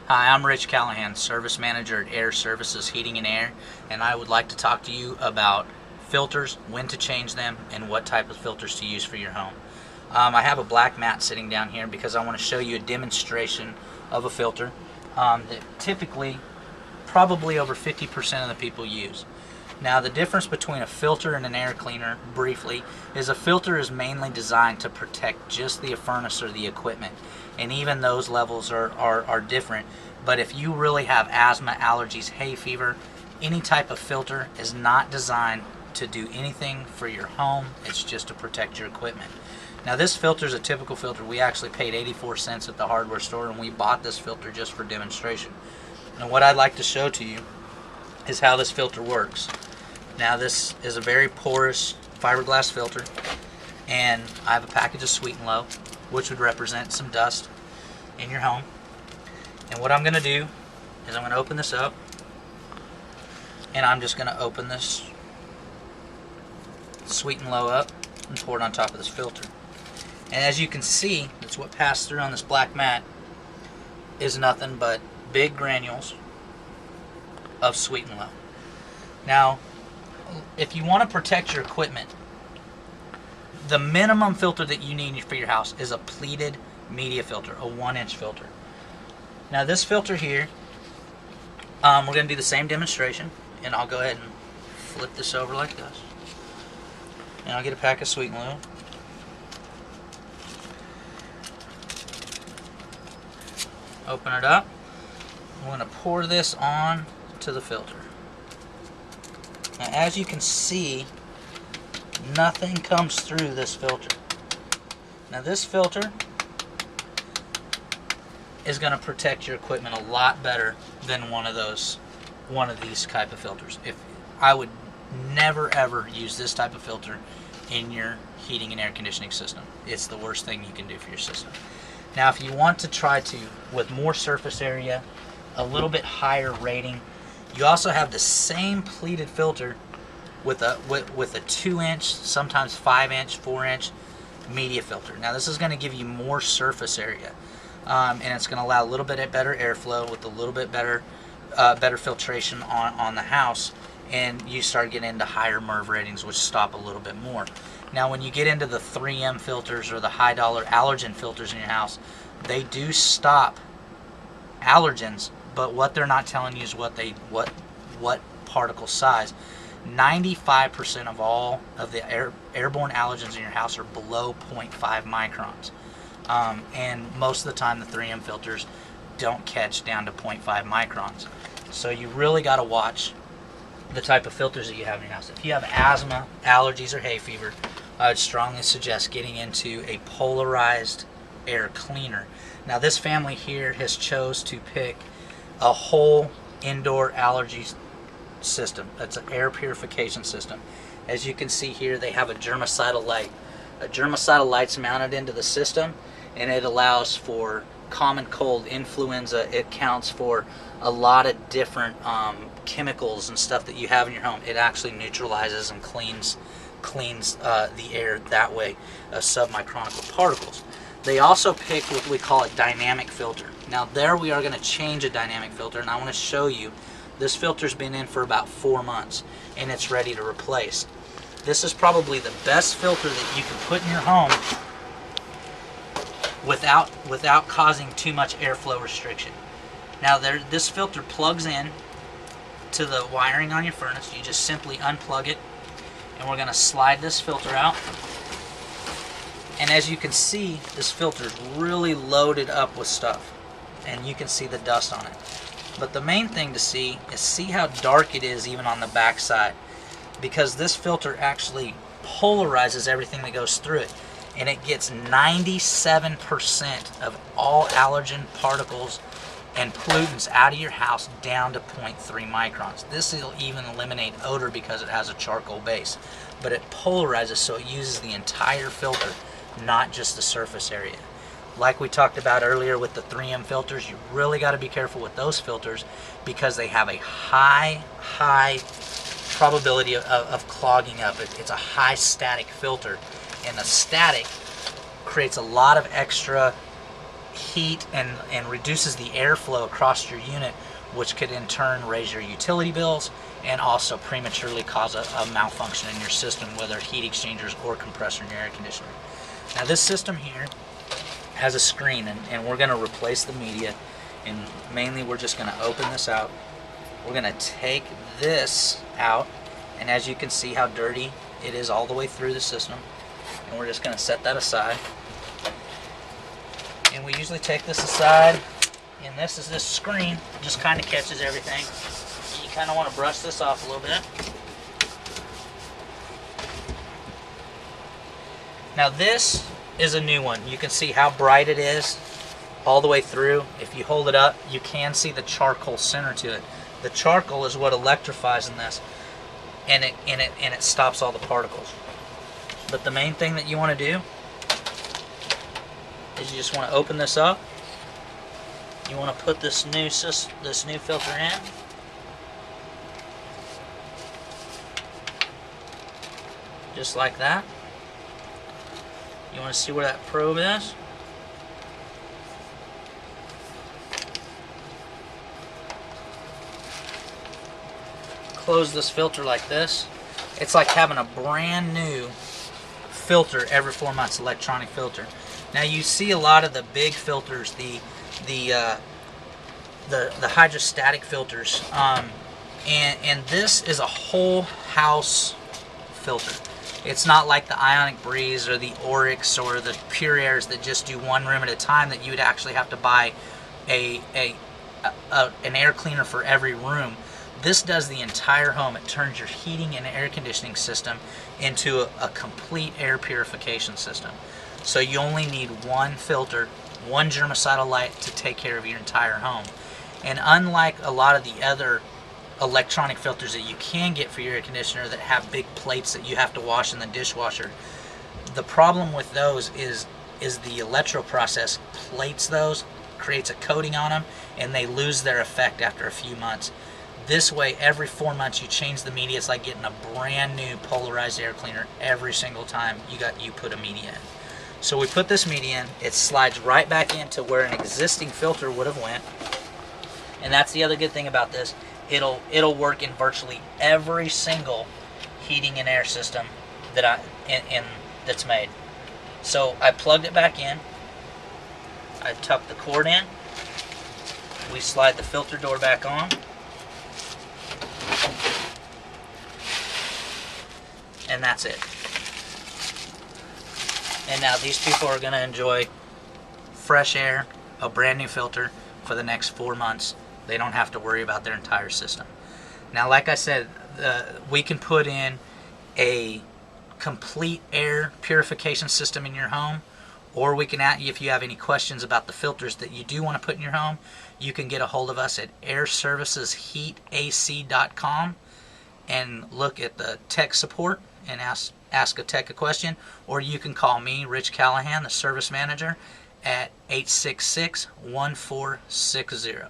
Hi, I'm Rich Callahan, Service Manager at Air Services Heating and Air, and I would like to talk to you about filters, when to change them, and what type of filters to use for your home. I have a black mat sitting down here because I want to show you a demonstration of a filter that typically, probably over 50% of the people use. Now, the difference between a filter and an air cleaner, briefly, is a filter is mainly designed to protect just the furnace or the equipment, and even those levels are different. But if you really have asthma, allergies, hay fever, any type of filter is not designed to do anything for your home. It's just to protect your equipment. Now, this filter is a typical filter. We actually paid 84 cents at the hardware store, and we bought this filter just for demonstration. And what I'd like to show to you is how this filter works. Now, this is a very porous fiberglass filter, and I have a package of Sweet and Low, which would represent some dust in your home. And what I'm going to do is I'm going to open this up, and I'm just going to open this Sweet and Low up and pour it on top of this filter. And as you can see, that's what passed through on this black mat is nothing but big granules of Sweet and Low. Now, if you want to protect your equipment, the minimum filter that you need for your house is a pleated media filter, a 1-inch filter. Now, this filter here, we're going to do the same demonstration, and I'll go ahead and flip this over like this, and I'll get a pack of Sweet and Low. Open it up. I'm going to pour this on to the filter. Now, as you can see, nothing comes through this filter. Now, this filter is going to protect your equipment a lot better than one of these type of filters. I would never ever use this type of filter in your heating and air conditioning system. It's the worst thing you can do for your system. Now, if you want to try to, with more surface area, a little bit higher rating, you also have the same pleated filter with a 2-inch, sometimes 5-inch, 4-inch media filter. Now, this is going to give you more surface area, and it's going to allow a little bit better airflow with a little bit better filtration on the house, and you start getting into higher MERV ratings, which stop a little bit more. Now, when you get into the 3M filters or the high-dollar allergen filters in your house, they do stop allergens, but what they're not telling you is what particle size. 95% of all of the airborne allergens in your house are below 0.5 microns. And most of the time, the 3M filters don't catch down to 0.5 microns. So you really got to watch the type of filters that you have in your house. If you have asthma, allergies, or hay fever, I would strongly suggest getting into a polarized air cleaner. Now, this family here has chose to pick a whole indoor allergy system. That's an air purification system. As you can see here, they have a germicidal light. A germicidal light's mounted into the system, and it allows for common cold, influenza. It counts for a lot of different chemicals and stuff that you have in your home. It actually neutralizes and cleans the air that way, submicronical particles. They also pick what we call a dynamic filter. Now, there we are going to change a dynamic filter, and I want to show you this filter's been in for about 4 months, and it's ready to replace. This is probably the best filter that you can put in your home without causing too much airflow restriction. Now, this filter plugs in to the wiring on your furnace. You just simply unplug it, and we're going to slide this filter out. And as you can see, this filter is really loaded up with stuff, and you can see the dust on it. But the main thing to see is how dark it is even on the back side, because this filter actually polarizes everything that goes through it, and it gets 97% of all allergen particles and pollutants out of your house down to 0.3 microns. This will even eliminate odor because it has a charcoal base, but it polarizes, so it uses the entire filter, not just the surface area. Like we talked about earlier with the 3M filters, you really got to be careful with those filters because they have a high probability of clogging up. It's a high static filter, and the static creates a lot of extra heat and reduces the airflow across your unit, which could in turn raise your utility bills and also prematurely cause a malfunction in your system, whether heat exchangers or compressor in your air conditioner. Now this system here has a screen, and we're going to replace the media, and mainly we're just going to open this out. We're going to take this out, and as you can see how dirty it is all the way through the system, and we're just going to set that aside. And we usually take this aside, and this is this screen, just kind of catches everything. You kind of want to brush this off a little bit. Now this is a new one. You can see how bright it is all the way through. If you hold it up, you can see the charcoal center to it. The charcoal is what electrifies in this, and it stops all the particles. But the main thing that you want to do is you just want to open this up. You want to put this new filter in. Just like that. You want to see where that probe is? Close this filter like this. It's like having a brand new filter every 4 months, electronic filter. Now you see a lot of the big filters, the hydrostatic filters, and this is a whole house filter. It's not like the Ionic Breeze or the Oryx or the Pure Airs that just do one room at a time, that you would actually have to buy an air cleaner for every room. This does the entire home. It turns your heating and air conditioning system into a complete air purification system. So you only need one filter, one germicidal light to take care of your entire home. And unlike a lot of the other electronic filters that you can get for your air conditioner that have big plates that you have to wash in the dishwasher, the problem with those is the electro process plates those, creates a coating on them, and they lose their effect after a few months. This way, every 4 months you change the media. It's like getting a brand new polarized air cleaner every single time you put a media in. So we put this media in, it slides right back into where an existing filter would have went. And that's the other good thing about this. It'll work in virtually every single heating and air system that's made. So I plugged it back in. I tucked the cord in. We slide the filter door back on. And that's it. And now these people are going to enjoy fresh air, a brand new filter for the next 4 months. They don't have to worry about their entire system. Now, like I said, we can put in a complete air purification system in your home, or we can, if you have any questions about the filters that you do want to put in your home, you can get a hold of us at airservicesheatac.com and look at the tech support and ask a tech a question, or you can call me, Rich Callahan, the service manager, at 866-1460.